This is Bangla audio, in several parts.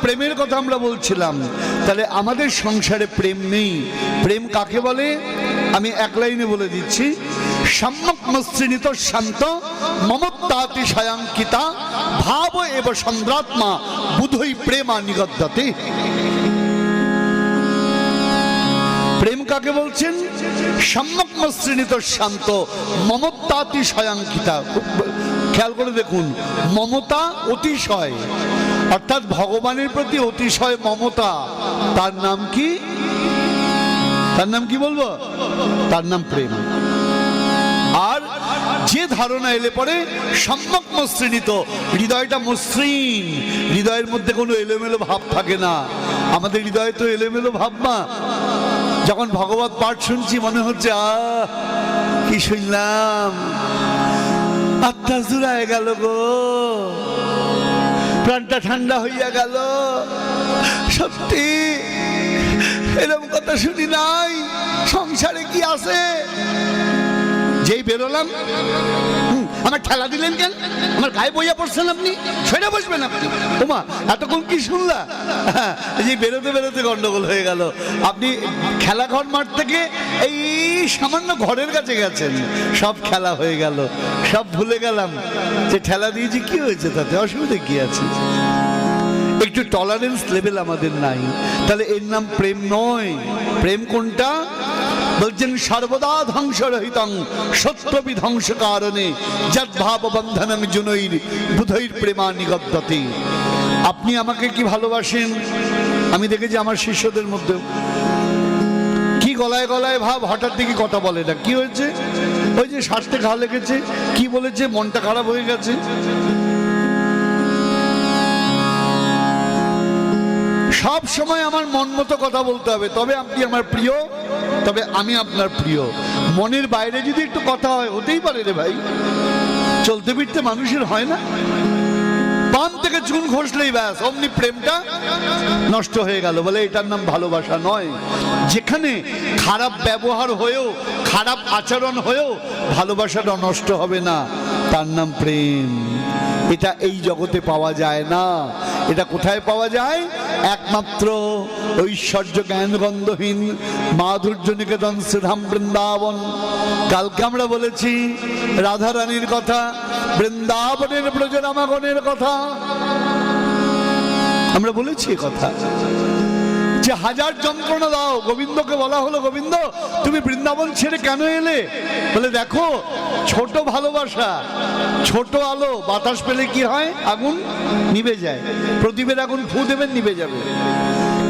প্রেমের কথা আমরা বলছিলাম। তাহলে আমাদের সংসারে প্রেম নেই। প্রেম কাকে বলে আমি এক লাইনে বলে দিচ্ছি, সম্যক মসৃণিত শান্ত মমত্বাতিশয়াঙ্কিতা ভাব এব চন্দ্রাত্মা বুধই প্রেমা নিগদ্যতে। প্রেম কাকে বলছেন? সম্যক মসৃণিত শান্ত মমত্বাতিশয়াঙ্কিতা। খেয়াল করে দেখুন, মমতা অতিশয়, অর্থাৎ ভগবানের প্রতি অতিশয় মমতা, তার নাম কি? তার নাম কি বলবো? তার নাম প্রেম। আর যে ধারণা এলে পরে সম্যক মসৃণিত, হৃদয়টা মসৃণ, হৃদয়ের মধ্যে কোনো এলোমেলো ভাব থাকে না। আমাদের হৃদয়ে তো এলোমেলো ভাব না। যখন ভগবত পাঠ শুনছি মনে হচ্ছে কি শুনলাম, আত্মা জুড়ায় গেল গো, প্রাণটা ঠান্ডা হইয়া গেল। সত্যি এরকম কথা শুনি নাই, সংসারে কি আছে? যেই বেরোলাম, আমার ঠেলা দিলেন কেন? আমার গায়ে বইয়া পড়ছেন আপনি, সেটা বসবেন আপনি। ওমা এতক্ষণ কি শুনলা? যে বেরোতে বেরোতে গন্ডগোল হয়ে গেল। আপনি খেলাঘর মাঠ থেকে এই সামান্য ঘরের কাছে গেছেন, সব খেলা হয়ে গেল, সব ভুলে গেলাম যে ঠেলা দিয়েছি। কি হয়েছে তাতে? অসুবিধা কি আছে? একটু টলারেন্স লেভেল আমাদের নাই। তাহলে এর নাম প্রেম নয়। প্রেম কোনটা? বলছেন সর্বদা ধ্বংসরহিতং সত্য বিধ্বংস কারণে যদ্ভাব বন্ধনং জুনৈর বুধৈর প্রেমা নিগদ্যতে। আপনি আমাকে কি ভালোবাসেন? আমি দেখেছি আমার শিষ্যদের মধ্যে কি গলায় গলায় ভাব, হঠাৎ দেখি কথা বলে না। কি হয়েছে? ওই যে স্বাস্থ্যে ঘা লেগেছে, কি বলেছে, মনটা খারাপ হয়ে গেছে। সব সময় আমার মন মতো কথা বলতে হবে, তবে আপনি আমার প্রিয়, তবে আমি আপনার প্রিয়। মনের বাইরে যদি একটু কথা হয়, হতেই পারে রে ভাই, চলতে ফিরতে মানুষের হয় না? পান থেকে চুন ঘষলেই ব্যাস অমনি প্রেমটা নষ্ট হয়ে গেল। বলে এটার নাম ভালোবাসা নয়। যেখানে খারাপ ব্যবহার হয়েও, খারাপ আচরণ হয়েও ভালোবাসাটা নষ্ট হবে না, তার নাম প্রেম। এটা এই জগতে পাওয়া যায় না। এটা কোথায় পাওয়া যায়? একমাত্র ঐশ্বর্য জ্ঞান গন্ধহীন মাধুর্য নিকেতন শ্রীধাম বৃন্দাবন। কালকে আমরা বলেছি রাধা রানীর কথা, বৃন্দাবনের ব্রজরামাগণের কথা আমরা বলেছি। কথা যে হাজার যন্ত্রণা দাও, গোবিন্দকে বলা হলো, গোবিন্দ তুমি বৃন্দাবন ছেড়ে কেন এলে? বলে দেখো, ছোট ভালোবাসা, ছোট আলো, বাতাস পেলে কি হয়? আগুন নিভে যায়। প্রদীপের আগুন ফু দেবেন, নিভে যাবে।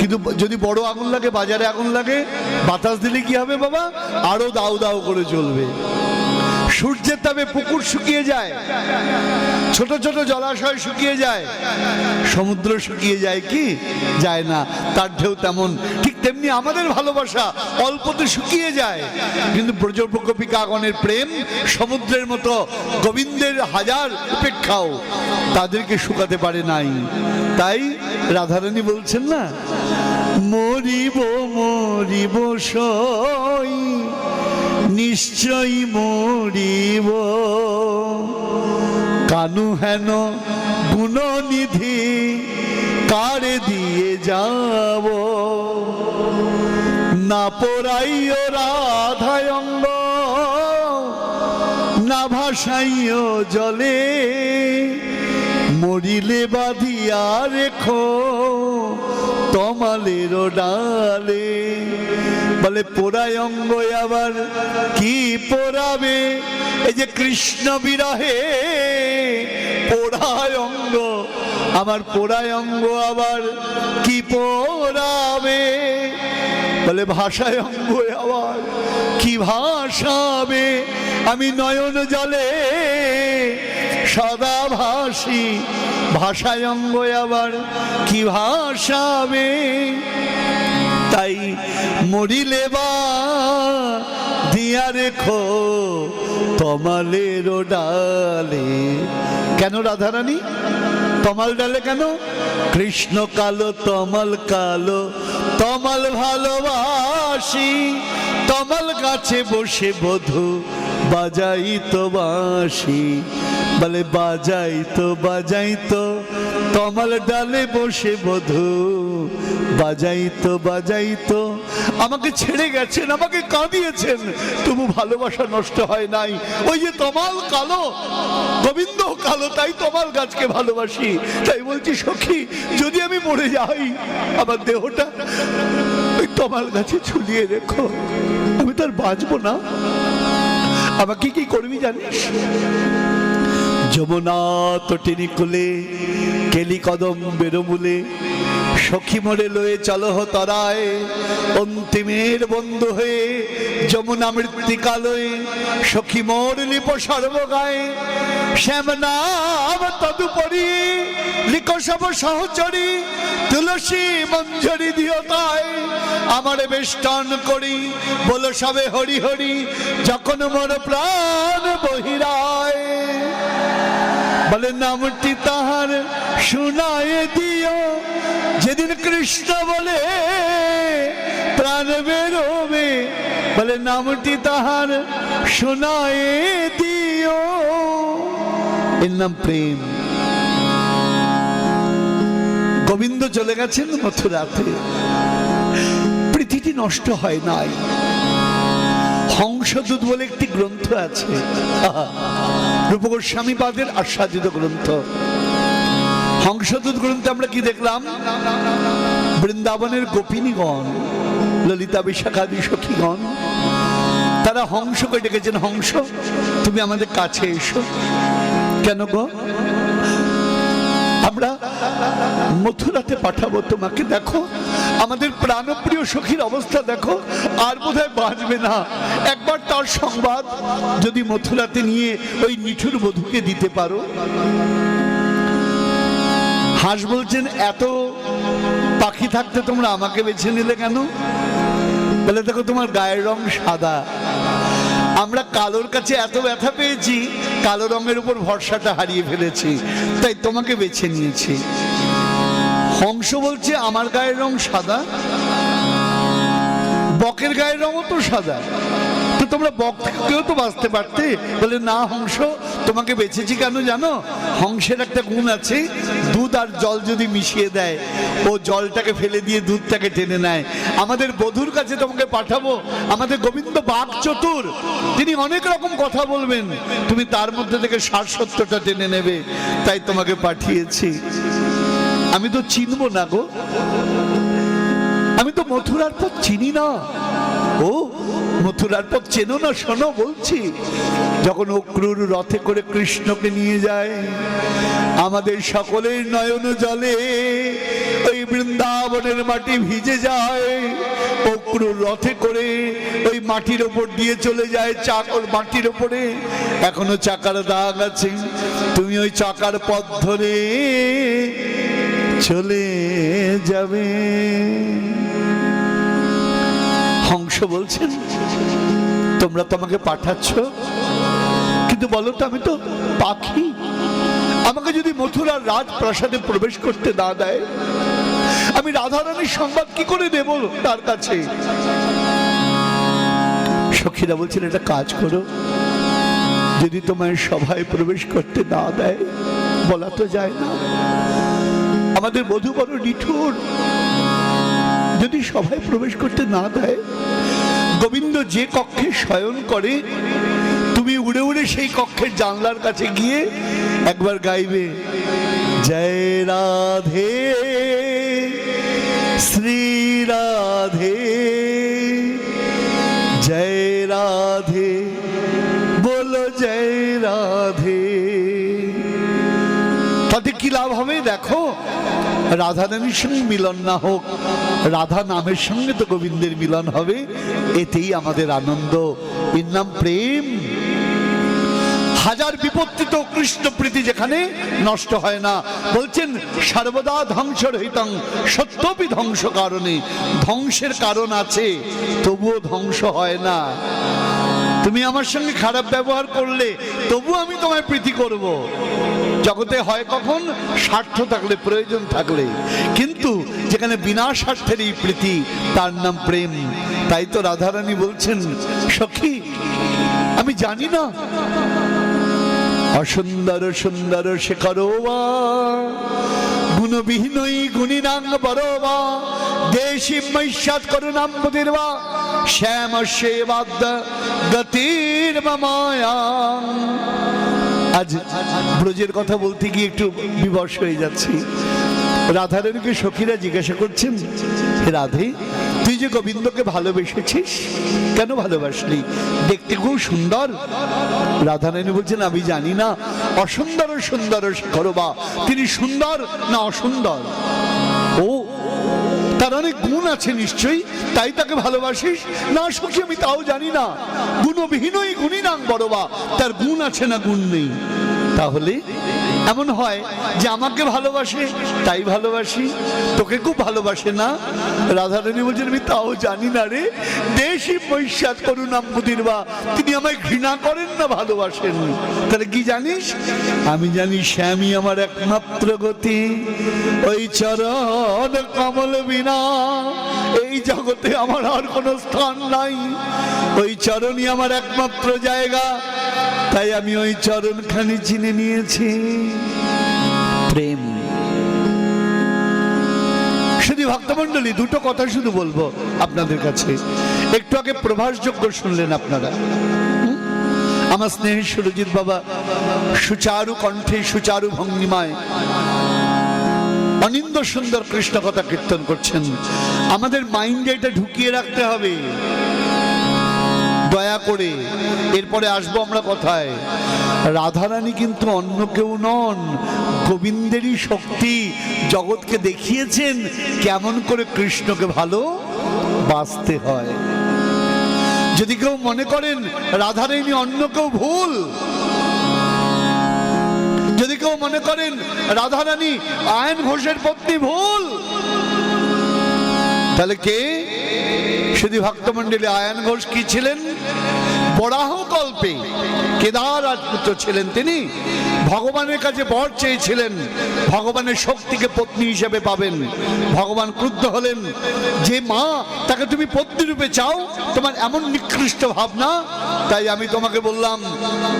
কিন্তু যদি বড় আগুন লাগে, বাজারে আগুন লাগে, বাতাস দিলে কি হবে বাবা? আরো দাউ দাউ করে জ্বলবে। সূর্যের তাপে পুকুর শুকিয়ে যায়, ছোট ছোট জলাশয় শুকিয়ে যায়, সমুদ্র শুকিয়ে যায় কি? যায় না। তার ঢেউ তেমন। ঠিক তেমনি আমাদের ভালোবাসা অল্পতে শুকিয়ে যায়, কিন্তু ব্রজপ্রকোপিকাগণের প্রেম সমুদ্রের মতো, গোবিন্দের হাজার উপেক্ষাও তাদেরকে শুকাতে পারে নাই। তাই রাধারানী বলছেন না, মরিব মরিব সই নিশ্চয়ই মরিব, কানু হেন গুণনিধি কারে দিয়ে যাব, না পড়াইও রাধায়ঙ্গ না ভাসাইও জলে, মরিলে বাঁধিয়া রেখো তমালের ডালে। বলে পোড়ায় অঙ্গ আবার কি পোড়াবে? এই যে কৃষ্ণ বিরহে পোড়ায় অঙ্গ, আমার পোড়ায় অঙ্গ আবার কি পোড়াবে? বলে ভাষায় অঙ্গ আবার কি ভাসাবে? আমি নয়ন জলে সদা ভাসি, ভাষায় অঙ্গ আবার কি ভাসাবে? তাই মরিলে বা দিয়া রেখো তমালের ডালে। কেন রাধারানী তমাল ডালে কেন? কৃষ্ণ কালো তমাল কালো, তমাল ভালোবাসি, তমাল গাছে বসে বধূ বাজাই তো বাঁশি, বলে বাজাই তো তমাল ডালে বসে বধূ, বাজাই তো। আমাকে ছেড়ে গেছেন, আমাকে কাঁদিয়েছেন, তবু ভালোবাসা নষ্ট হয় নাই। ওই যে তমাল কালো, গোবিন্দ কালো, তাই তমাল গাছকে ভালোবাসি। তাই বলছি সখী, যদি আমি মরে যাই, আমার দেহটা ওই তমাল গাছে ঝুলিয়ে রেখো, আমি তো আর বাঁচবো না। আমাকে কি করবি জানিস? যমুনা তটিনী কুলে কেলি কদম বেরোমূলে, সখী মোরে লয়ে চলো তরায়, অন্তিমের বন্ধু হয়ে যমুনা মৃত্তিকালয়ে, সখী মোর লিপ সর্বগায়ে, শ্যাম নাম তদুপরি লিখো সব সহচরী, তুলসী মঞ্জরি দিও তাই আমারে বেষ্টন করি, বলো সবে হরি হরি যখন মোর প্রাণ বহিরায়। বলে নামটি তাহার শুনায় দিও, যেদিন কৃষ্ণ বলে প্রাণ বেরোবে, বলে নামটি তাহার শুনায় দিও। এর নাম প্রেম। গোবিন্দ চলে গেছেন মথুরাতে, পৃথিবী নষ্ট হয় নাই। হংসদূত বলে একটি গ্রন্থ আছে, রূপ গোস্বামী পাদের আস্বাদিত গ্রন্থ। হংসদূত গ্রন্থে আমরা কি দেখলাম? বৃন্দাবনের গোপিনীগণ, ললিতা বিশাখাদি সখীগণ, তারা হংসকে ডেকেছেন, হংস তুমি আমাদের কাছে এসো। কেন গো? আমরা মথুরাতে পাঠাবো তোমাকে, দেখো আমাদের প্রাণপ্রিয় সখীর অবস্থা দেখো, আর বোধহয় বাঁচবে না। একবার তার সংবাদ যদি মথুরাতে নিয়ে ওই নিঠুর বধূকে দিতে পারো। হাঁস বলছেন, এত পাখি থাকতে তোমরা আমাকে বেছে নিলে কেন? বলে দেখো তোমার গায়ের রং সাদা, আমরা কালোর কাছে এত ব্যথা পেয়েছি, কালো রঙের উপর ভরসাটা হারিয়ে ফেলেছি, তাই তোমাকে বেছে নিয়েছি। হংস বলছে আমার গায়ের রং সাদা, বকের গায়ের রঙও তো সাদা, তো তোমরা বক থেকেও তো বাঁচতে পারতে। বলে না হংস, তোমাকে বেঁচেছি কেন জানো? হংসের একটা গুণ আছে, দুধ আর জল যদি মিশিয়ে দেয়, ও জলটাকে ফেলে দিয়ে দুধটাকে টেনে নেয়। আমাদের বধূর কাছে তোমাকে পাঠাবো, আমাদের গোবিন্দ বাক চতুর, তিনি অনেক রকম কথা বলবেন, তুমি তার মধ্যে থেকে সার সত্যটা টেনে নেবে, তাই তোমাকে পাঠিয়েছি। আমি তো চিনবো না গো, আমি তো মথুরার পথ চিনি না। ও মথুরার পথ চেনো না? শোনো বলছি, যখন অক্রুর রথে করে কৃষ্ণকে নিয়ে যায়, আমাদের সকলের নয়ন জলে ওই বৃন্দাবনের মাটি ভিজে যায়। অক্রুর রথে করে ওই মাটির ওপর দিয়ে চলে যায়, চাকার মাটির ওপরে এখনো চাকার দাগ আছে। তুমি ওই চাকার পথ ধরে চলে যাবে। হংস বলছেন, তোমরা তোমাকে পাঠাচ্ছ, কিন্তু বলো তো আমি তো পাখি, আমাকে যদি মথুরার রাজপ্রাসাদে প্রবেশ করতে না দেয়, আমি রাধারানীর সংবাদ কি করে দেব তার কাছে? সখীরা বলছেন, একটা কাজ করো, যদি তোমার সভায় প্রবেশ করতে না দেয়, বলা তো যায় না, আমাদের বধূ বড় নিঠুর, যদি সভায় প্রবেশ করতে না দেয়, গোবিন্দ যে কক্ষে শয়ন করে, তুমি উড়ে উড়ে সেই কক্ষের জানলার কাছে গিয়ে একবার গাইবে, জয় রাধে শ্রী রাধে, জয় রাধে, বলো জয় রাধে। তাতে কি লাভ হবে? দেখো, রাধা রানীর সঙ্গে মিলন না হোক, রাধা নামের সঙ্গে তো গোবিন্দের মিলন হবে, এতেই আমাদের আনন্দ। এর নাম প্রেম। হাজার বিপত্তিত কৃষ্ণ প্রীতি যেখানে নষ্ট হয় না। বলছেন সর্বদা ধ্বংস রহিতং সত্যপি ধ্বংস কারণে, ধ্বংসের কারণ আছে তবুও ধ্বংস হয় না। তুমি আমার সঙ্গে খারাপ ব্যবহার করলে তবু আমি তোমায় প্রীতি করব। জগতে হয় কখন? স্বার্থ থাকলে, প্রয়োজন থাকলে, কিন্তু যেখানে বিনা স্বার্থের এই প্রীতি, তার নাম প্রেম। তাই তো রাধারানী বলছেন, সখী আমি জানি না। অসুন্দর সুন্দর শেখরবা গুণবিহীনই গুণিনাং বরবা দেশি মৈষ্যাৎ করুণাম বুধির্বা শ্যাম সেবাদ্য গতির মায়া। আজ ব্রজের কথা বলতে গিয়ে একটু বিবশ হয়ে যাচ্ছি। রাধারানীকে সখীরা জিজ্ঞাসা করছেন, হে রাধে, তুই যে গোবিন্দকে ভালোবেসেছিস, কেন ভালোবাসলি? দেখতে খুব সুন্দর। রাধারানী বলছেন, আমি জানি না। অসুন্দর সুন্দর শেখরবা, তিনি সুন্দর না অসুন্দর? ও, তার অনেক গুণ আছে নিশ্চয়ই, তাই তাকে ভালোবাসিস? না সখী, আমি তাও জানি না। গুণবিহীনই গুণিনাং বরবা, তার গুণ আছে না গুণ নেই? তাহলে এমন হয় যে আমাকে ভালোবাসে তাই ভালোবাসি, তোকে খুব ভালোবাসে না? রাধারানী বলছেন, আমি তাও জানি না রে। দেশি মৈষ্যাৎ করুণাম বুধির্বা, তিনি আমায় ঘৃণা করেন না ভালোবাসেন। তাহলে কি জানিস? আমি জানি শ্যামই আমার একমাত্র গতি, ওই চরণ কমল বিনা এই জগতে আমার আর কোনো স্থান নাই। ওই চরণই আমার একমাত্র জায়গা, তাই আমি ওই চরণখানি চিনে নিয়েছি। প্রেম। শুধু ভক্তমণ্ডলী, দুটো কথা শুধু বলবো আপনাদের কাছে। একটু আগে প্রভাসযজ্ঞ শুনলেন আপনারা। আমার স্নেহের সুরজিৎ বাবা সুচারু কণ্ঠে সুচারু ভঙ্গিমায় অনিন্দ সুন্দর কৃষ্ণ কথা কীর্তন করছেন। আমাদের মাইন্ডে এটা ঢুকিয়ে রাখতে হবে দয়া করে। এরপরে আসবো আমরা কথায়। রাধারানী কিন্তু অন্য কেউ নন, গোবিন্দেরই শক্তি। জগৎকে দেখিয়েছেন কেমন করে কৃষ্ণকে ভালো বাসতে হয়। যদি কেউ মনে করেন রাধারানী অন্য কেউ, ভুল। যদি কেউ মনে করেন রাধারানী আয়ন ঘোষের পত্নী, ভুল। তাহলে কে? শুধু ভক্তমণ্ডলী, আয়ন ঘোষ কি ছিলেন? বরাহ কল্পে কেদার রাজপুত্র ছিলেন তিনি। ভগবানের কাছে বর চেয়েছিলেন, ভগবানের শক্তিকে পত্নী হিসেবে পাবেন। ভগবান ক্রুদ্ধ হলেন, যে মা তাকে তুমি পত্নী রূপে চাও, তোমার এমন নিকৃষ্ট ভাবনা, তাই আমি তোমাকে বললাম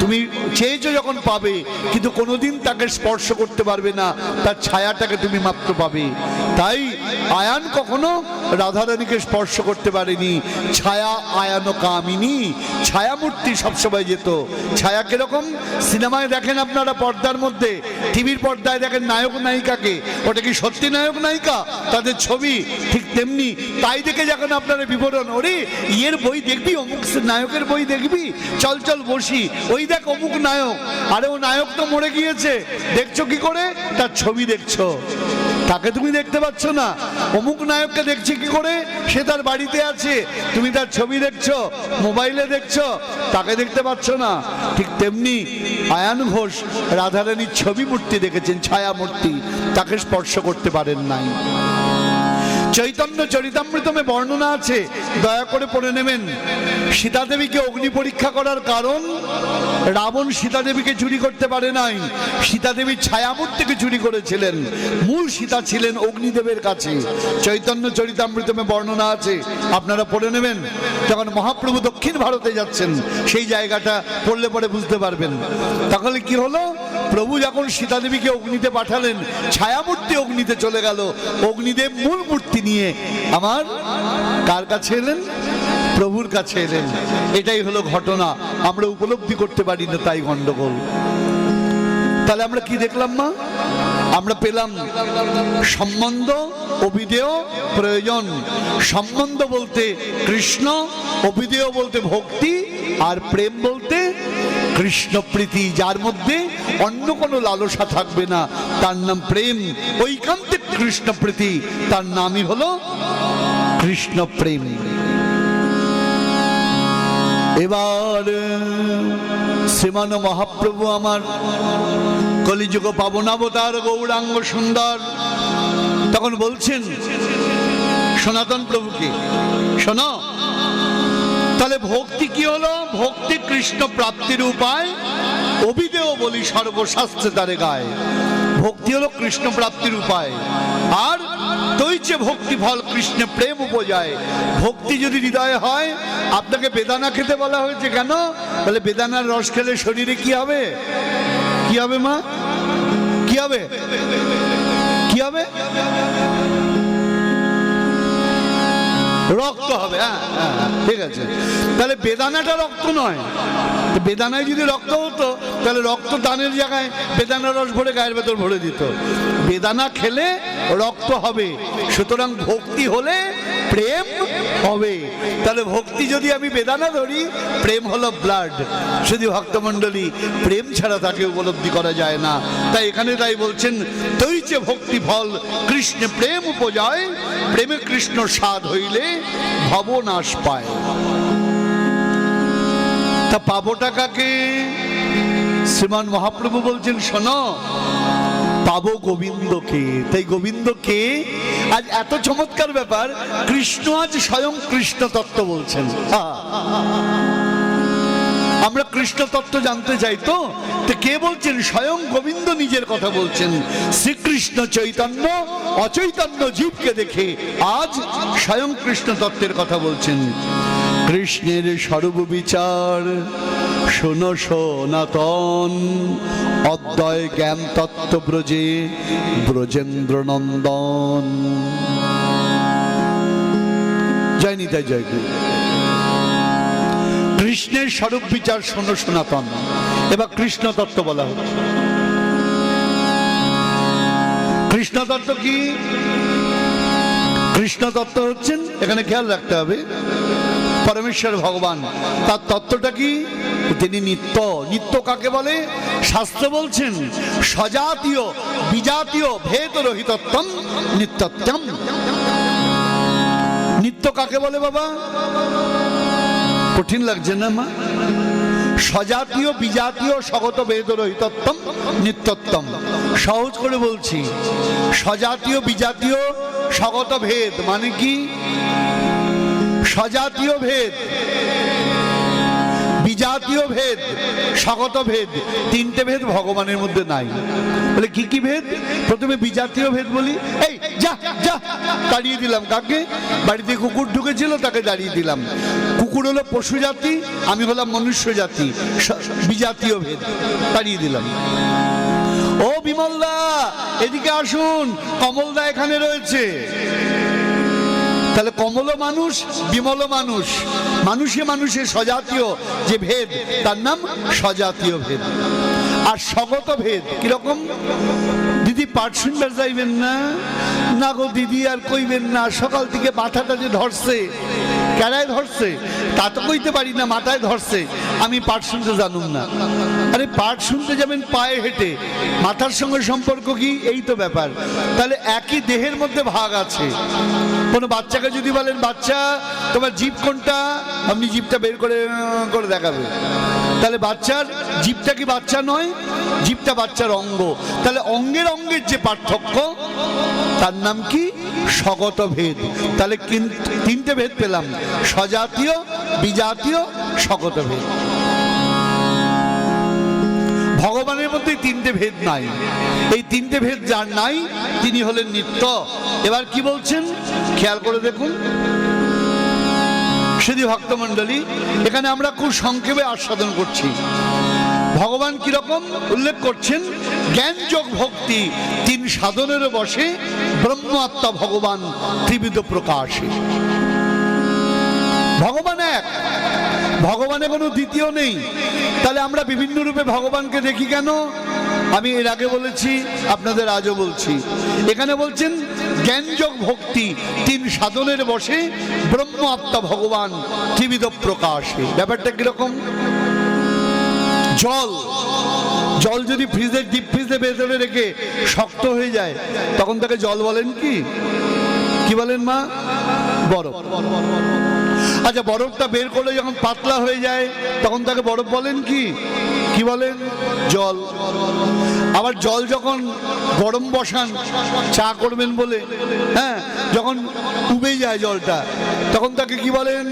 তুমি চেয়েছো যখন পাবে, কিন্তু কোনোদিন তাকে স্পর্শ করতে পারবে না, তার ছায়াটাকে তুমি মাত্র পাবে। তাই আয়ান কখনো রাধারানীকে স্পর্শ করতে পারেনি। ছায়া আয়ান কামিনী, ছায়ামূর্তি সবসময় যেত। ছায়া কিরকম? সিনেমায় দেখেন আপনারা, পর্দার মধ্যে, টিভির পর্দায় দেখেন নায়ক নায়িকাকে, ওটা কি সত্যি নায়ক নায়িকা? তাদের ছবি ঠিক তেমনি। তাই দেখে যখন আপনারা বিবরণ, ওরে ইয়ের বই দেখবি, অমুক নায়কের বই দেখবি, চল চল বসি, ওই দেখ অমুক নায়ক। আরে ও নায়ক তো মরে গিয়েছে, দেখছো কি করে? তার ছবি দেখছো, তাকে তুমি দেখতে পাচ্ছ না। অমুক নায়ককে দেখছি কি করে? সে তার বাড়িতে আছে, তুমি তার ছবি দেখছো, মোবাইলে দেখছো, তাকে দেখতে পাচ্ছ না। ঠিক তেমনি আয়ান ঘোষ রাধারানীর ছবি মূর্তি দেখেছেন, ছায়া মূর্তি, তাকে স্পর্শ করতে পারেন নাই। চৈতন্য চরিতামৃতমে বর্ণনা আছে, দয়া করে পড়ে নেবেন। সীতা দেবীকে অগ্নি পরীক্ষা করার কারণ, রাবণ সীতা দেবীকে চুরি করতে পারে নাই, সীতা দেবীর ছায়ামূর্তিকে চুরি করেছিলেন। মূল সীতা ছিলেন অগ্নিদেবের কাছে। চৈতন্য চরিতামৃতমে বর্ণনা আছে, আপনারা পড়ে নেবেন। যখন মহাপ্রভু দক্ষিণ ভারতে যাচ্ছেন, সেই জায়গাটা পড়লে পরে বুঝতে পারবেন। তাহলে কি হলো? প্রভু যখন সীতা দেবীকে অগ্নিতে পাঠালেন, ছায়ামূর্তি অগ্নিতে চলে গেল, অগ্নিদেব মূল মূর্তি নিয়ে আমার কার কাছে এলেন? প্রভুর কাছে এলেন। এটাই হলো ঘটনা। আমরা উপলব্ধি করতে পারি না, তাই গন্ডগোল। তাহলে আমরা কি দেখলাম মা? আমরা পেলাম সম্বন্ধ, অভিধেয়, প্রয়োজন। সম্বন্ধ বলতে কৃষ্ণ, অভিধেয় বলতে ভক্তি, আর প্রেম বলতে কৃষ্ণ প্রীতি, যার মধ্যে অন্য কোনো লালসা থাকবে না, তার নাম প্রেম। ঐকান্তিক কৃষ্ণ প্রীতি, তার নামই হলো কৃষ্ণ প্রেম। এবার শ্রীমান মহাপ্রভু আমার কলিযুগ পাবনাবতার গৌরাঙ্গ সুন্দর তখন বলছেন সনাতন প্রভুকে, শোনো, তাহলে ভক্তি কি হলো? ভক্তি কৃষ্ণ প্রাপ্তির উপায়, অভিধেয় বলি সর্বশাস্ত্রে তারে গায়। ভক্তি হলো কৃষ্ণ প্রাপ্তির উপায়, আর তৈচে ভক্তি ফল কৃষ্ণে প্রেম উপজায়। ভক্তি যদি হৃদয়ে হয়, আপনাকে বেদানা খেতে বলা হয়েছে কেন? বলে বেদানার রস খেলে শরীরে কি হবে? কি হবে মা? কি হবে? কি হবে? রক্ত হবে। হ্যাঁ, ঠিক আছে। তাহলে বেদানাটা রক্ত নয়। বেদানায় যদি রক্ত হতো তাহলে রক্ত দানের জায়গায় বেদানার রস ভরে গায়ের ভেতর ভরে দিত। বেদানা খেলে রক্ত হবে, সুতরাং ভক্তি হলে প্রেম হবে। তাহলে ভক্তি যদি আমি বেদানা ধরি, প্রেম হলো ব্লাড। শুধু ভক্তমণ্ডলী, প্রেম ছাড়া তাকে উপলব্ধি করা যায় না। তাই এখানে তাই বলছেন তৈচে ভক্তি ফল কৃষ্ণে প্রেম উপজায়, প্রেমে কৃষ্ণ স্বাদ হইলে ভবনাশ পায়। তা পাবোটা কাকে? শ্রীমান মহাপ্রভু বলছেন শোনো, পাবো গোবিন্দকে। তাই গোবিন্দকে আজ এত চমৎকার ব্যাপার, কৃষ্ণ আজ স্বয়ং কৃষ্ণ তত্ত্ব বলছেন। আমরা কৃষ্ণ তত্ত্ব জানতে চাই তো কে বলছেন? স্বয়ং গোবিন্দ নিজের কথা বলছেন। শ্রীকৃষ্ণ চৈতন্য অচৈতন্য জীবকে দেখে আজ স্বয়ং কৃষ্ণ তত্ত্বের কথা বলছেন। কৃষ্ণের সর্ববিচার শোনো সনাতন, অদ্বয় জ্ঞান তত্ত্ব ব্রজে ব্রজেন্দ্র নন্দন। জয় নিতাই জয় গুরু। কৃষ্ণের স্বরূপ বিচার শোনো সনাতন, এবার কৃষ্ণ তত্ত্ব বলা হচ্ছে। কৃষ্ণ তত্ত্ব কি? কৃষ্ণ তত্ত্ব হচ্ছেন, এখানে খেয়াল রাখতে হবে, পরমেশ্বর ভগবান। তার তত্ত্বটা কি? তিনি নিত্য। নিত্য কাকে বলে? শাস্ত্র বলছেন সজাতীয় বিজাতীয় ভেদ রহিতত্বম নিত্যত্বম। নিত্য কাকে বলে বাবা? কঠিন লাগছে না মা? সজাতীয় বিজাতীয় স্বগত ভেদ রহিতত্বম নিত্যত্বম। সহজ করে বলছি, সজাতীয় বিজাতীয় স্বগত ভেদ মানে কি? সজাতীয় ভেদ, বিজাতীয় ভেদ, স্বগত ভেদ, তিনটে ভেদ ভগবানের মধ্যে নাই। বলে কি কি ভেদ? প্রথমে বিজাতীয় ভেদ বলি, এই যা যা, তাড়িয়ে দিলাম। কাকে? বাড়িতে কুকুর ঢুকেছিল তাকে দাঁড়িয়ে দিলাম। কুকুর হলো পশু জাতি, আমি হলাম মনুষ্য জাতি, বিজাতীয় ভেদ, তাড়িয়ে দিলাম। ও বিমলদা এদিকে আসুন, কমলদা এখানে রয়েছে। তাহলে কমল মানুষ, বিমল মানুষ, মানুষে মানুষে সজাতীয় যে ভেদ তার নাম সজাতীয় ভেদ। আর স্বগত ভেদ কিরকম? দিদি পাঠ শুনবার যাইবেন না? না গো দিদি আর কইবেন না, সকাল থেকে মাথাটা যে ধরছে। কেড়ায় ধরছে তা তো কইতে পারি না, মাথায় ধরছে, আমি পাঠ শুনতে জানুম না। আরে পাঠ শুনতে যাবেন পায়ে হেঁটে, মাথার সঙ্গে সম্পর্ক কি? এই তো ব্যাপার। তাহলে একই দেহের মধ্যে ভাগ আছে। কোনো বাচ্চাকে যদি বলেন বাচ্চা তোমার জিভ কোনটা, আপনি জিভটা বের করে করে দেখাবে। তাহলে বাচ্চার জিভটা কি বাচ্চা নয়? জিভটা বাচ্চার অঙ্গ। তাহলে অঙ্গের অঙ্গের যে পার্থক্য তার নাম কি? স্বগত ভেদ। তাহলে তিনটে ভেদ পেলাম, সজাতীয় বিজাতীয় স্বগত ভেদ। ভগবানের মধ্যে তিনটে ভেদ নাই। এই তিনটে ভেদ যার নাই তিনি হলেন নিত্য। এবার কি বলছেন খেয়াল করে দেখুন শুধু ভক্তমণ্ডলী, এখানে আমরা খুব সংক্ষেপে আস্বাদন করছি। ভগবান কিরকম উল্লেখ করছেন? জ্ঞান যোগ ভক্তি তিন সাধনের বসে ব্রহ্ম আত্মা ভগবান ত্রিবিধ প্রকাশে। ভগবান এক, ভগবানে কোনো দ্বিতীয় নেই। তাহলে আমরা বিভিন্ন রূপে ভগবানকে দেখি কেন? আমি এর আগে বলেছি, আপনাদের আজও বলছি। এখানে বলছেন জ্ঞানযোগ ভক্তি তিন সাধনের বসে ব্রহ্ম আত্মা ভগবান ত্রিবিধ প্রকাশে। ব্যাপারটা কিরকম? জল, জল যদি ফ্রিজের ডিপ ফ্রিজে ভেতরে রেখে শক্ত হয়ে যায় তখন তাকে জল বলেন কি? কি বলেন মা? বরফ। আচ্ছা, বরফটা বের করলে যখন পাতলা হয়ে যায় তখন তাকে বরফ বলেন কি? কি বলেন? জল। আবার জল যখন গরম বসান চা করবেন বলে, হ্যাঁ, যখন উবে যায় জলটা তখন তাকে কি বলেন?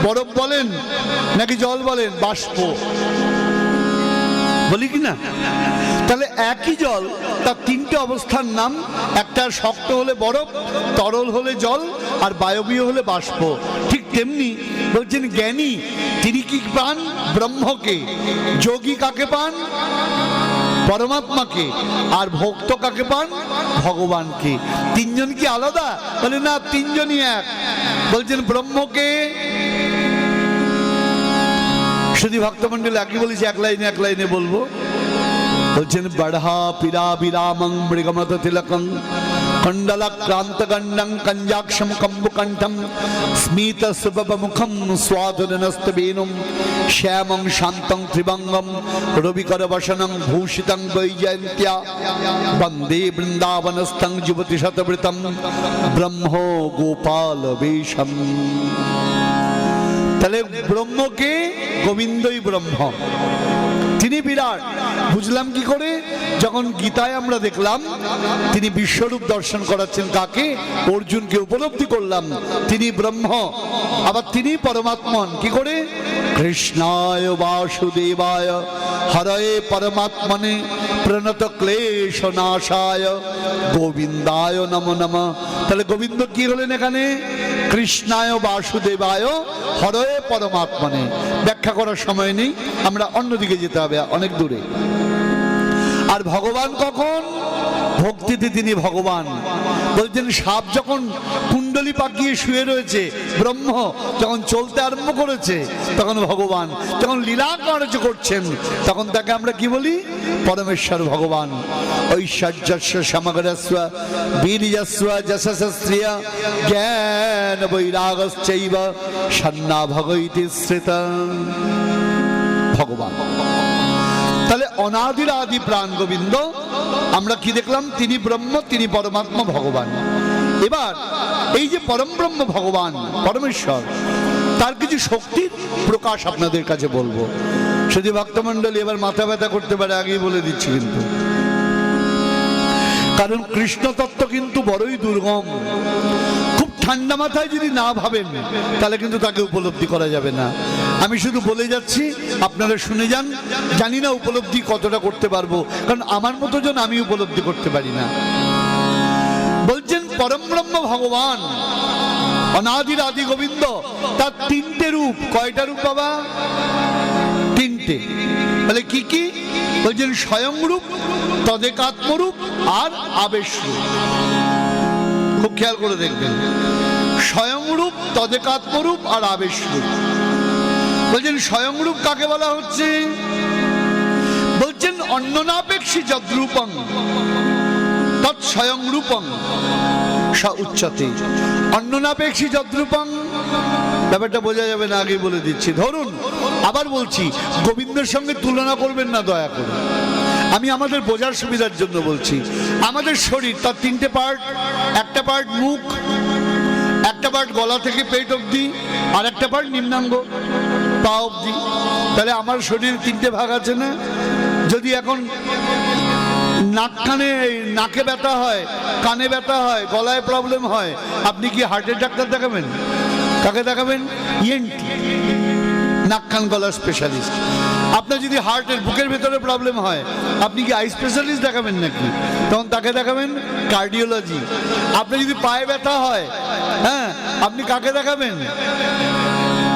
বরফ বলেন নাকি জল বলেন? বাষ্প। বলি কি না? তাহলে একই জল, তার তিনটে অবস্থার নাম। একটা শক্ত হলে বরফ, তরল হলে জল, আর বায়বীয় হলে বাষ্প। ঠিক তেমনি বলছেন জ্ঞানী তিনি কি পান? ব্রহ্মকে। যোগী কাকে পান? পরমাত্মাকে। আর ভক্ত কাকে পান? ভগবানকে। তিনজন কি আলাদা? বলে না, তিনজনই এক। বলছেন ব্রহ্মকে শুধু ভক্তমন্ডলী একই বলেছি, এক লাইনে বলবো। বলছেন বড়হা পিরা বিরামং মৃগমত তিলকং কণ্ডলাক্রান্ত গণ্ডং কঞ্জাক্ষম কম্বুকণ্ঠম স্মিত সুবব মুখম স্বাদনস্তবেনুম শ্যামং শান্তং ত্রিভঙ্গম রবিকর বসনং ভূষিতং বৈজয়ন্ত্য়া বন্দে বৃন্দাবনস্থং যুবতী শতবৃতম ব্রহ্ম গোপাল বেশম। তাহলে ব্রহ্মকে? গোবিন্দই ব্রহ্ম, তিনি বিরাট। বুঝলাম কি করে? যখন গীতায় আমরা দেখলাম তিনি বিশ্বরূপ দর্শন করাচ্ছেন কাকে? অর্জুনকে। উপলব্ধি করলাম তিনি ব্রহ্ম, আবার তিনি পরমাত্মন। কি করে? কৃষ্ণায় বাসুদেবায় হরয়ে পরমাত্মনে প্রণত ক্লেশ নাশায় গোবিন্দায় নমো নমঃ। তাহলে গোবিন্দ কি হলেন এখানে? কৃষ্ণায় বাসুদেবায় হরয়ে পরমাত্মনে। ব্যাখ্যা করার সময় নেই, আমরা অন্যদিকে যেতে হবে, অনেক দূরে। আর ভগবান কখন? ভক্তিতে তিনি ভগবান। বলছেন সাপ যখন কুণ্ডলী পাকিয়ে শুয়ে রয়েছে, ব্রহ্ম যখন চলতে আরম্ভ করেছে তখন ভগবান। যখন লীলা কার্য করছেন তখন তাকে আমরা কি বলি? পরমেশ্বর ভগবান। ঐশ্বর্যস্য সমগ্রস্ব বীর্যস্ব যশস্শ্রিয় জ্ঞান বৈরাগশ্চৈব সন্না ভগৈতি শ্রিতা। ভগবান তাহলে অনাদির আদি প্রাণ গোবিন্দ। আমরা কি দেখলাম? তিনি ব্রহ্ম, তিনি পরমাত্মা ভগবান। এবার এই যে পরম ব্রহ্ম ভগবান পরমেশ্বর, তার কিছু শক্তির প্রকাশ আপনাদের কাছে বলবো। যদি ভক্তমণ্ডলী এবার মাথা ব্যথা করতে পারে, আগেই বলে দিচ্ছি কিন্তু, কারণ কৃষ্ণ তত্ত্ব কিন্তু বড়ই দুর্গম। খুব ঠান্ডা মাথায় যদি না ভাবেন তাহলে কিন্তু তাকে উপলব্ধি করা যাবে না। আমি শুধু বলে যাচ্ছি, আপনারা শুনে যান। জানি না উপলব্ধি কতটা করতে পারবো, কারণ আমার মতো জন আমি উপলব্ধি করতে পারি না। বলছেন পরম ব্রহ্ম ভগবান অনাদির আদি গোবিন্দ, তার তিনটে রূপ। কয়টা রূপ বাবা? তিনটে। বলে কি কি? বলছেন স্বয়ং রূপ, তদেকাত্মরূপ আর আবেশ রূপ। খুব খেয়াল করে দেখবেন, স্বয়ং রূপ, তদেকাত্মরূপ আর আবেশ রূপ। বলছেন স্বয়ং রূপ কাকে বলা হচ্ছে? বলছেন অন্যনাপেক্ষী যদ্রূপং তৎ স্বয়ং রূপং স উচ্যতে। অন্যনাপেক্ষী যদ্রূপং, ব্যাপারটা বোঝা যাবে না, আগে বলে দিচ্ছি। ধরুন, আবার বলছি, গোবিন্দের সঙ্গে তুলনা করবেন না দয়া করে। আমি আমাদের বোঝার সুবিধার জন্য বলছি। আমাদের শরীর তার তিনটে পার্ট। একটা পার্ট মুখ, একটা পার্ট গলা থেকে পেট অবধি, আর একটা পার্ট নিম্নাঙ্গ পা অবধি। তাহলে আমার শরীরে তিনটে ভাগ আছে না? যদি এখন নাকে ব্যথা হয়, কানে ব্যথা হয়, গলায় প্রবলেম হয়, আপনি কি হার্টের ডাক্তার দেখাবেন? কাকে দেখাবেন? ইএনটি, নাক কান গলার স্পেশালিস্ট। আপনার যদি হার্টের বুকের ভেতরে প্রবলেম হয়, আপনি কি আই স্পেশালিস্ট দেখাবেন নাকি? তখন তাকে দেখাবেন কার্ডিওলজি। আপনার যদি পায়ে ব্যথা হয়, হ্যাঁ, আপনি কাকে দেখাবেন?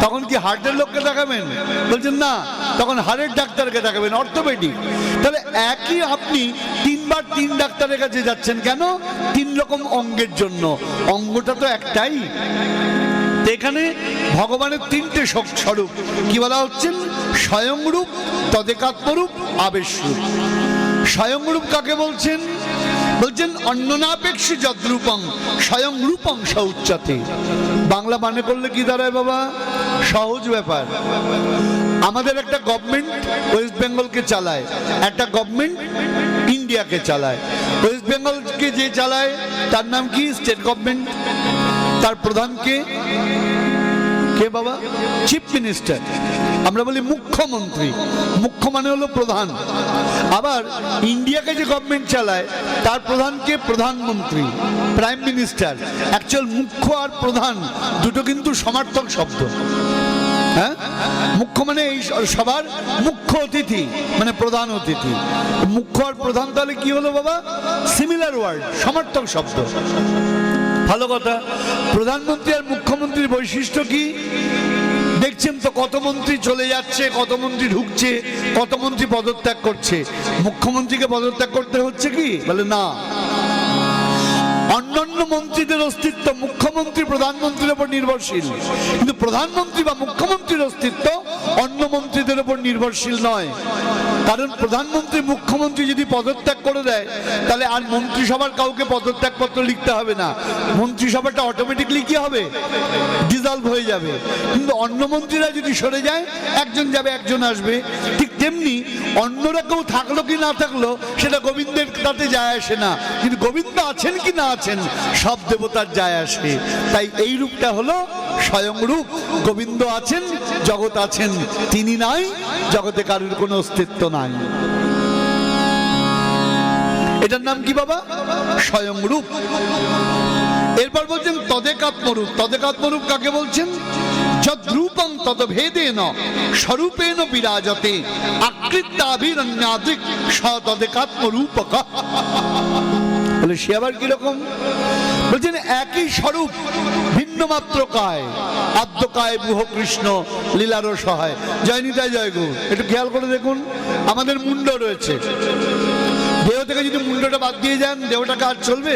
তখন কি হার্টের লোককে দেখাবেন? বলছেন না, তখন হাড়ের ডাক্তারকে দেখাবেন, অর্থোপেডিক। তাহলে একই আপনি তিনবার তিন ডাক্তারের কাছে যাচ্ছেন কেন? তিন রকম অঙ্গের জন্য। অঙ্গটা তো একটাই। এখানে ভগবানের তিনটে স্বরূপ কি বলা হচ্ছেন? স্বয়ং রূপ, তদেকাত্মরূপ, আবেশ রূপ। স্বয়ং রূপ কাকে বলছেন? বলছেন অন্যনাপেক্ষী যদ্রূপং স্বয়ং রূপং স উচ্যতে। বাংলা মানে করলে কি দাঁড়ায় বাবা? সহজ ব্যাপার। আমাদের একটা গভর্নমেন্ট ওয়েস্ট বেঙ্গলকে চালায়, একটা গভর্নমেন্ট ইন্ডিয়াকে চালায়। ওয়েস্ট বেঙ্গলকে যে চালায় তার নাম কি? State government. তার প্রধান কে? কে বাবা? Chief minister. আমরা বলি মুখ্যমন্ত্রী। মুখ্য মানে হলো প্রধান। আবার ইন্ডিয়াকে যে গভর্নমেন্ট চালায় তার প্রধানকে? প্রধানমন্ত্রী, প্রাইম মিনিস্টার। অ্যাকচুয়াল মুখ্য আর প্রধান দুটো কিন্তু সমার্থক শব্দ। হ্যাঁ, মুখ্য মানে এই সবার মুখ্য অতিথি, মানে প্রধান অতিথি। মুখ্য আর প্রধান তাহলে কি হলো বাবা? সিমিলার ওয়ার্ড, সমার্থক শব্দ। ভালো কথা। প্রধানমন্ত্রী আর মুখ্যমন্ত্রীর বৈশিষ্ট্য কি? দেখছেন তো কত মন্ত্রী চলে যাচ্ছে, কত মন্ত্রী ঢুকছে, কত মন্ত্রী পদত্যাগ করছে। মুখ্যমন্ত্রীকে পদত্যাগ করতে হচ্ছে কি? বলে না। অন্যান্য মন্ত্রীদের অস্তিত্ব মুখ্যমন্ত্রী প্রধানমন্ত্রীর উপর নির্ভরশীল, কিন্তু প্রধানমন্ত্রী বা মুখ্যমন্ত্রীর অস্তিত্ব অন্য মন্ত্রীদের উপর নির্ভরশীল নয়। কারণ প্রধানমন্ত্রী মুখ্যমন্ত্রী যদি পদত্যাগ করে দেয়, তাহলে আর মন্ত্রিসভার কাউকে পদত্যাগপত্র লিখতে হবে না, মন্ত্রিসভাটা অটোমেটিকলি কি হবে? ডিসলভ হয়ে যাবে। কিন্তু অন্য মন্ত্রীরা যদি সরে যায়, একজন যাবে একজন আসবে। ঠিক তেমনি অন্যরা কেউ থাকলো কি না থাকলো সেটা গোবিন্দের তাতে যায় আসে না, কিন্তু গোবিন্দ আছেন কি না আছেন সব দেবতার যায় আসে। তাই এই রূপটা হলো স্বয়ং রূপ। গোবিন্দ আছেন, জগৎ আছেন, তিনি নাই, জগতে কারোর কোনো অস্তিত্ব নাই। এটার নাম কি বাবা? স্বয়ং রূপ। এরপর বলছেন তদেকাত্মরূপ। তদেকাত্মরূপ কাকে বলছেন? যদ্রূপং তদ্ভেদেন স্বরূপেণ বিরাজতে আকৃত্যাভিরণ্যাদিক সতদেকাত্মরূপক। বলে সে আবার কিরকম? বলছেন একই স্বরূপ, ভিন্ন মাত্র কায়। আদ্যকায় বুহ কৃষ্ণ লীলার সহায়। জয় নিতাই জয় গৌর। একটু খেয়াল করে দেখুন, আমাদের মুন্ড রয়েছে, দেহ থেকে যদি মুন্ডটা বাদ দিয়ে যান, দেহটাকে আর চলবে?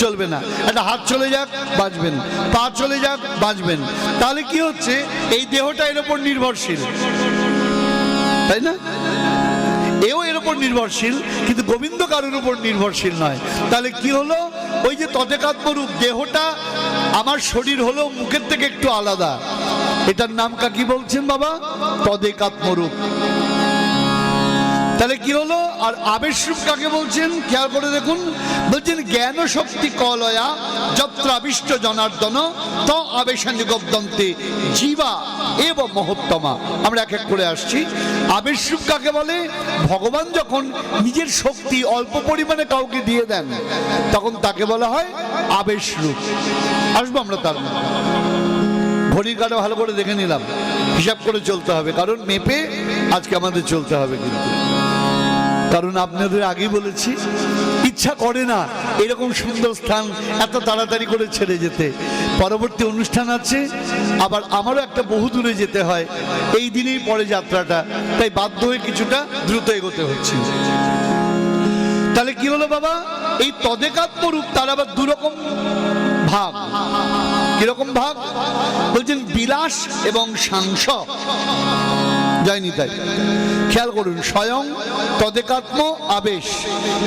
চলবে না। একটা হাত চলে যাক, বাঁচবেন। পা চলে যাক, বাঁচবেন। তাহলে কি হচ্ছে? এই দেহটা এর উপর নির্ভরশীল, তাই না? এও এর উপর নির্ভরশীল, কিন্তু গোবিন্দ কারোর উপর নির্ভরশীল নয়। তাহলে কি হলো? ওই যে তদেকাত্মরূপ, দেহটা আমার শরীর হলো মুখের থেকে একটু আলাদা, এটার নাম কি বলছেন বাবা? তদেকাত্মরূপ। তাহলে কি হলো? আর আবেশরূপ কাকে বলছেন? খেয়াল করে দেখুন, বলছেন জ্ঞান শক্তি কলয়া যত্র আবিষ্ট জনার্দন ত আবেশানিগব্দন্তে জীবা এব মহত্তমা। আমরা এক এক করে আসছি। আবেশরূপ কাকে বলে? ভগবান যখন নিজের শক্তি অল্প পরিমাণে কাউকে দিয়ে দেন, তখন তাকে বলা হয় আবেশরূপ। আসবো আমরা তার মধ্যে। ঘড়ির কাটা ভালো করে দেখে নিলাম, হিসাব করে চলতে হবে, কারণ মেপে আজকে আমাদের চলতে হবে। কিন্তু কারণ আপনাদের আগেই বলেছি, ইচ্ছা করে না এরকম সুন্দর স্থান এত তাড়াতাড়ি করে ছেড়ে যেতে। পরবর্তী অনুষ্ঠান আছে, আবার আমারও একটা বহু দূরে যেতে হয়, এই দিনেই পরে যাত্রাটা, তাই বাধ্য হয়ে কিছুটা দ্রুত এগোতে হচ্ছে। তাহলে কি হলো বাবা? এই তদেকাত্মরূপ তার আবার দুরকম ভাগ। কিরকম ভাগ? বলছেন বিলাস এবং সাংস। যায়নি তাই খেয়াল করুন, স্বয়ং, তদেকাত্ম, আবেশ।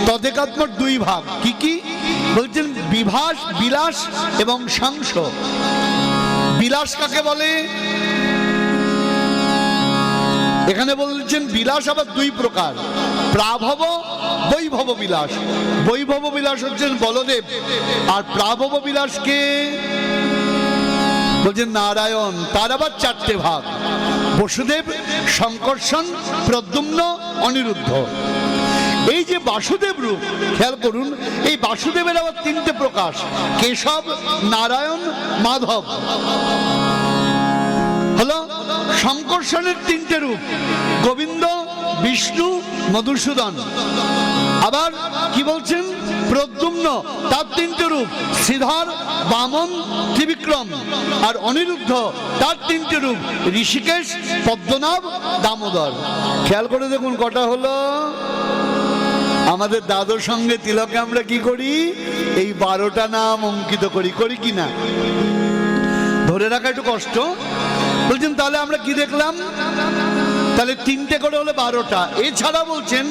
তদেকাত্মর দুই ভাগ কি কি? বলছেন বিভাস, বিলাস এবং সাংস। বিলাস কাকে বলে? এখানে বলছেন বিলাস আবার দুই প্রকার, প্রাভব, বৈভব বিলাস। বৈভব বিলাস হচ্ছেন বলদেব, আর প্রাভব বিলাসকে বলছেন নারায়ণ। তার আবার চারটে ভাগ, বসুদেব, শঙ্কর্ষণ, প্রদ্যুম্ন, অনিরুদ্ধ। এই যে বাসুদেব রূপ, খেয়াল করুন, এই বাসুদেবের আবার তিনটে প্রকাশ, কেশব, নারায়ণ, মাধব। হলো শঙ্কর্ষণের তিনটে রূপ, গোবিন্দ, বিষ্ণু, মধুসূদন। আবার কি বলছেন? প্রদ্যুম্ন, তার তিনটে রূপ, শ্রীধর, বামন, ত্রিবিক্রম। আর অনিরুদ্ধ, তার তিনটে রূপ, ঋষিকেশ, পদ্মনাভ, দামোদর। খেয়াল করে দেখুন কটা হলো। আমাদের দাদুর সঙ্গে তিলকে আমরা কি করি? এই 12টা নাম অঙ্কিত করি, করি কি না? ধরে রাখা একটু কষ্ট। বলছেন তাহলে আমরা কি দেখলাম? তাহলে তিনটে করে হলো 12টা। এছাড়া বলছেন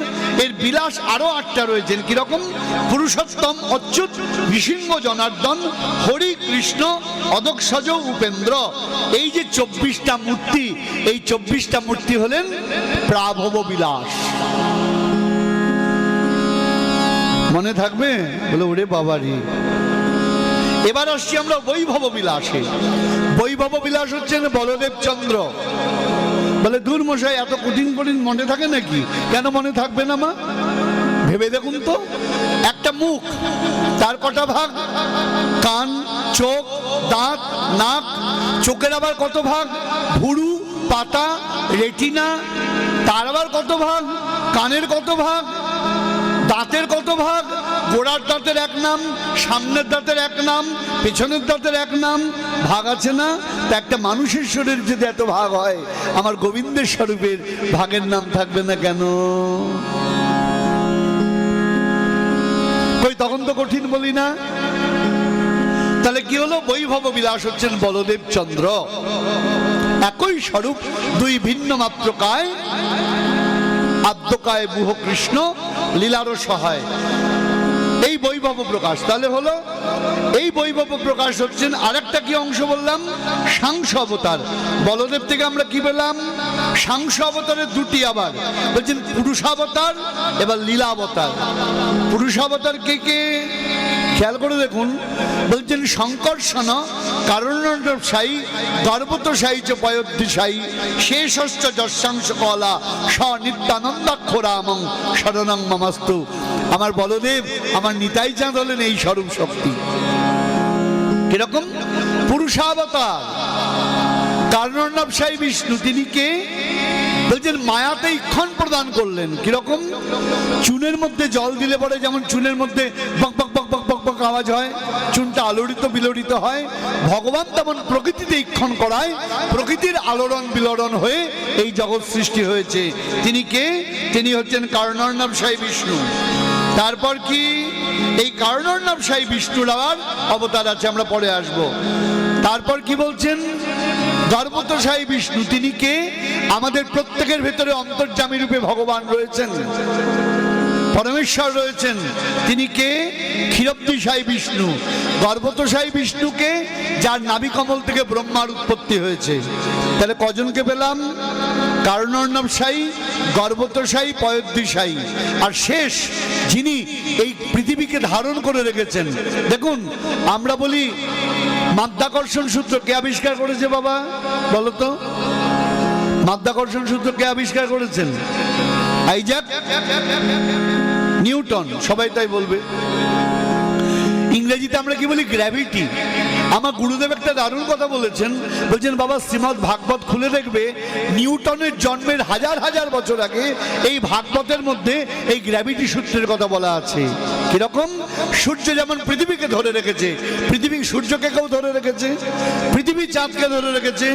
এর বিলাস আরো 8টা রয়েছেন। কিরকম? পুরুষোত্তম, অচ্যুত, নৃসিংহ, জনার্দন, হরি, কৃষ্ণ, অদক্ষজ, উপেন্দ্র। এই যে 24টা মূর্তি, এই 24টা মূর্তি হলেন প্রাভব বিলাস। মনে থাকবে? বলে ওরে বাবারি। এবার আসছি আমরা বৈভব বিলাসে। বৈভব বিলাস হচ্ছেন বলদেব চন্দ্র। বলে দূর মশাই, এত কঠিন কঠিন মনে থাকে নাকি? কেন মনে থাকবে না মা? ভেবে দেখুন তো, একটা মুখ, তার কটা ভাগ? কান, চোখ, দাঁত, নাক। চোখের আবার কত ভাগ? ভুরু, পাতা, রেটিনা, তার আবার কত ভাগ, কানের কত ভাগ, দাঁতের কত ভাগ, গোড়ার দাঁতের এক নাম, সামনের দাঁতের এক নাম, পেছনের দাঁতের এক নাম, ভাগ আছে না? তা একটা মানুষের শরীর যদি এত ভাগ হয়, আমার গোবিন্দের স্বরূপের ভাগের নাম থাকবে না কেন? কই তখন তো কঠিন বলি না? তাহলে কি হলো? বৈভব বিলাস হচ্ছেন বলদেব চন্দ্র, একই স্বরূপ, দুই ভিন্ন মাত্র কায়, আদ্যকায় বুহ কৃষ্ণ, লীলারও সহায়, এই বৈভব প্রকাশ। তাহলে হলো এই বৈভব প্রকাশ হচ্ছেন আরেকটা কি অংশ বললাম? সাংস অবতার। বলদেব থেকে আমরা কি পেলাম? সাংস অবতারের দুটি, আবার বলছেন পুরুষাবতার, এবার লীলাবতার। পুরুষাবতার কে কে খেয়াল করে দেখুন, বলছেন শঙ্কর্ষণ, কারণসায়ী, গর্ভতসায়ী চ পয়োদ্ধিসায়ী, শেষশ্চ যশাংশ কলা, স নিত্যানন্দাক্ষরামং শরণং মমস্তু। আমার বলদেব, আমার নিতাই চাঁদ হলেন এই স্বরূপ শক্তি। কিরকম? পুরুষাবতার। কারণসায়ী বিষ্ণু, তিনি কে? বলছেন মায়াতে ইক্ষণ প্রদান করলেন। কিরকম? চুনের মধ্যে জল দিলে পরে যেমন চুনের মধ্যে বক বক বক বক বক বক আওয়াজ হয়, চুনটা আলোড়িত বিলোড়িত হয়, ভগবান তেমন প্রকৃতিতে ইক্ষণ করায়, প্রকৃতির আলোড়ন বিলোড়ন হয়ে এই জগৎ সৃষ্টি হয়েছে। তিনি কে? তিনি হচ্ছেন কারণার্ণবসায়ী বিষ্ণু। তারপর কি? এই কারণার্ণবসায়ী বিষ্ণুর আবার অবতার আছে, আমরা পরে আসব। তারপর কি বলছেন? গর্ভতসায়ী বিষ্ণু, তিনি কে? আমাদের প্রত্যেকের ভেতরে অন্তর্যামী রূপে ভগবান রয়েছেন, পরমেশ্বর রয়েছেন। তিনি কে? ক্ষীরব্দিসায়ী বিষ্ণু। গর্ভতসায়ী বিষ্ণুকে, যার নাভিকমল থেকে ব্রহ্মার উৎপত্তি হয়েছে। তাহলে কজনকে পেলাম? কারণার্ণবসায়ী, গর্ভতসায়ী, পয়োদ্ধিসায়ী, আর শেষ যিনি এই পৃথিবীকে ধারণ করে রেখেছেন। দেখুন, আমরা বলি মাধ্যাকর্ষণ সূত্র কে আবিষ্কার করেছে বাবা? বলো তো, মাধ্যাকর্ষণ সূত্র কে আবিষ্কার করেছেন? Isaac Newton. সবাই তাই বলবে। ইংরেজিতে আমরা কি বলি? গ্র্যাভিটি। আমার গুরুদেব একটা দারুণ কথা বলেছেন, বলছেন বাবা শ্রীমদ্ ভাগবত খুলে দেখবে, নিউটনের জন্মের হাজার হাজার বছর আগে এই ভাগবতের মধ্যে এই গ্র্যাভিটি সূত্রের কথা বলা আছে। কিরকম? সূর্য যেমন পৃথিবীকে ধরে রেখেছে, পৃথিবী সূর্যকে কেউ ধরে রেখেছে, পৃথিবী চাঁদকে ধরে রেখেছে,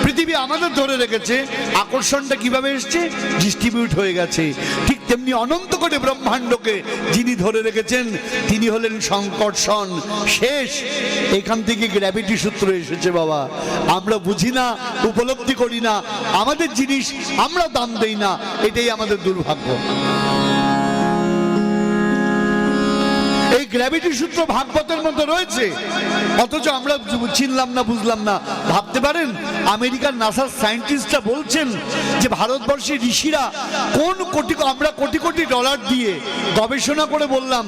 পৃথিবী আমাদের ধরে রেখেছে। আকর্ষণটা কিভাবে এসছে? ডিস্ট্রিবিউট হয়ে গেছে। ঠিক তেমনি অনন্ত কোটি ব্রহ্মাণ্ডকে যিনি ধরে রেখেছেন, তিনি হলেন শঙ্কর্ষণ। শেষ এখান থেকে গ্র্যাভিটি সূত্র এসেছে বাবা। আমরা বুঝি না, উপলব্ধি করি না, আমাদের জিনিস আমরা দাম দেই না, এটাই আমাদের দুর্ভাগ্য। এই গ্র্যাভিটি সূত্র ভাগবতের মধ্যে রয়েছে, অথচ আমরা চিনলাম না, বুঝলাম না। ভাবতে পারেন আমেরিকার নাসার সায়েন্টিস্টরা বলছেন যে ভারতবর্ষের ঋষিরা কোন কোটি, আমরা কোটি কোটি ডলার দিয়ে গবেষণা করে বললাম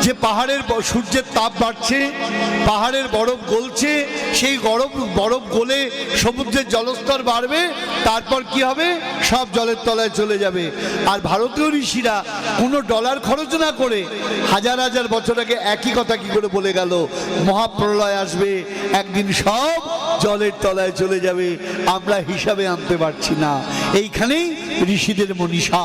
যে পাহাড়ের সূর্যের তাপ বাড়ছে, পাহাড়ের বরফ গলছে, সেই বরফ গলে সমুদ্রের জলস্তর বাড়বে, তারপর কি হবে? সব জলের তলায় চলে যাবে। আর ভারতীয় ঋষিরা কোনো ডলার খরচ না করে হাজার হাজার বছর আগে একই কথা কি করে বলে গেল? মহাপ্রলয় আসবে, একদিন সব জলের তলায় চলে যাবে। আমরা হিসাবে আনতে পারছি না। এইখানেই ঋষিদের মনীষা।